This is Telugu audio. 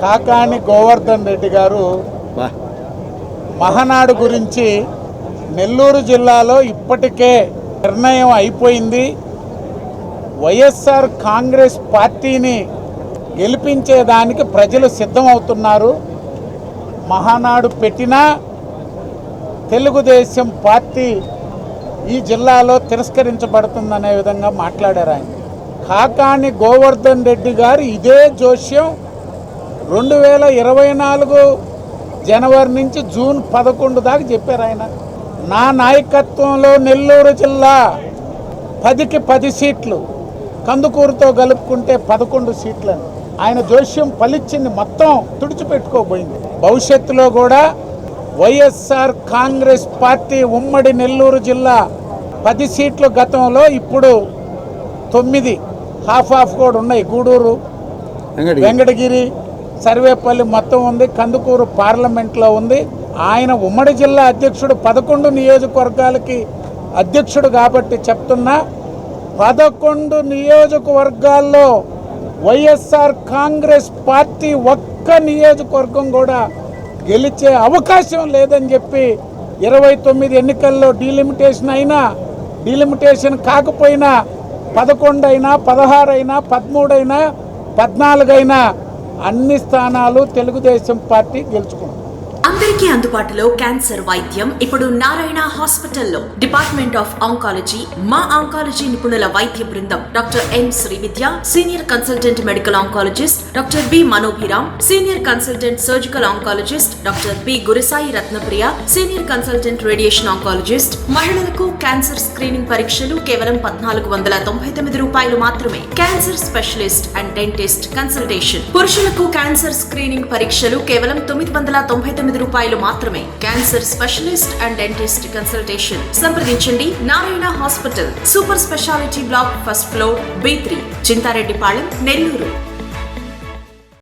కాకాని గోవర్ధన్ రెడ్డి గారు మహానాడు గురించి నెల్లూరు జిల్లాలో ఇప్పటికే నిర్ణయం అయిపోయింది. వైఎస్ఆర్ కాంగ్రెస్ పార్టీని గెలిపించేదానికి ప్రజలు సిద్ధమవుతున్నారు. మహానాడు పెట్టినా తెలుగుదేశం పార్టీ ఈ జిల్లాలో తిరస్కరించబడుతుందనే విధంగా మాట్లాడారు ఆయన. కాకాని గోవర్ధన్ రెడ్డి గారు ఇదే జోస్యం 2024 జనవరి నుంచి జూన్ 11 దాకా చెప్పారు ఆయన. నా నాయకత్వంలో నెల్లూరు జిల్లా 10కి 10 సీట్లు, కందుకూరుతో కలుపుకుంటే 11 సీట్లని ఆయన జోస్యం ఫలించింది, మొత్తం తుడిచిపెట్టుకోబోయింది. భవిష్యత్తులో కూడా వైఎస్ఆర్ కాంగ్రెస్ పార్టీ ఉమ్మడి నెల్లూరు జిల్లా 10 సీట్లు గతంలో, ఇప్పుడు 9 హాఫ్ కూడా ఉన్నాయి. గూడూరు, వెంకటగిరి, సర్వేపల్లి మొత్తం ఉంది. కందుకూరు పార్లమెంట్లో ఉంది. ఆయన ఉమ్మడి జిల్లా అధ్యక్షుడు, 11 నియోజకవర్గాలకి అధ్యక్షుడు కాబట్టి చెప్తున్నా, 11 నియోజకవర్గాల్లో వైఎస్ఆర్ కాంగ్రెస్ పార్టీ ఒక్క నియోజకవర్గం కూడా గెలిచే అవకాశం లేదని చెప్పి 29 ఎన్నికల్లో డీలిమిటేషన్ అయినా, డీలిమిటేషన్ కాకపోయినా 11 అయినా, 16 అయినా, 13 అయినా, 14 అయినా అన్ని స్థానాలు తెలుగుదేశం పార్టీ గెలుచుకుంది. అందరికీ అందుబాటులో క్యాన్సర్ వైద్యం ఇప్పుడు నారాయణ హాస్పిటల్లో. డిపార్ట్మెంట్ ఆఫ్ ఆంకాలజీ, మా ఆంకాలజీ నిపుణుల వైద్య బృందం doctor M Srividya, senior consultant medical oncologist doctor B Manobhiram, senior consultant surgical oncologist doctor B Gurusai Ratnapriya, senior consultant radiation oncologist. మహిళలకు క్యాన్సర్ స్క్రీనింగ్ పరీక్షలు కేవలం 1499 రూపాయలు మాత్రమే. Cancer specialist and dentist consultation. పురుషులకు క్యాన్సర్ స్క్రీనింగ్ పరీక్షలు కేవలం 999 రూపాయలు మాత్రమే. Cancer specialist and dentist consultation సంప్రదించండి. Narayana hospital, super speciality block, first floor, B3, Chintareddypalem, Nellore.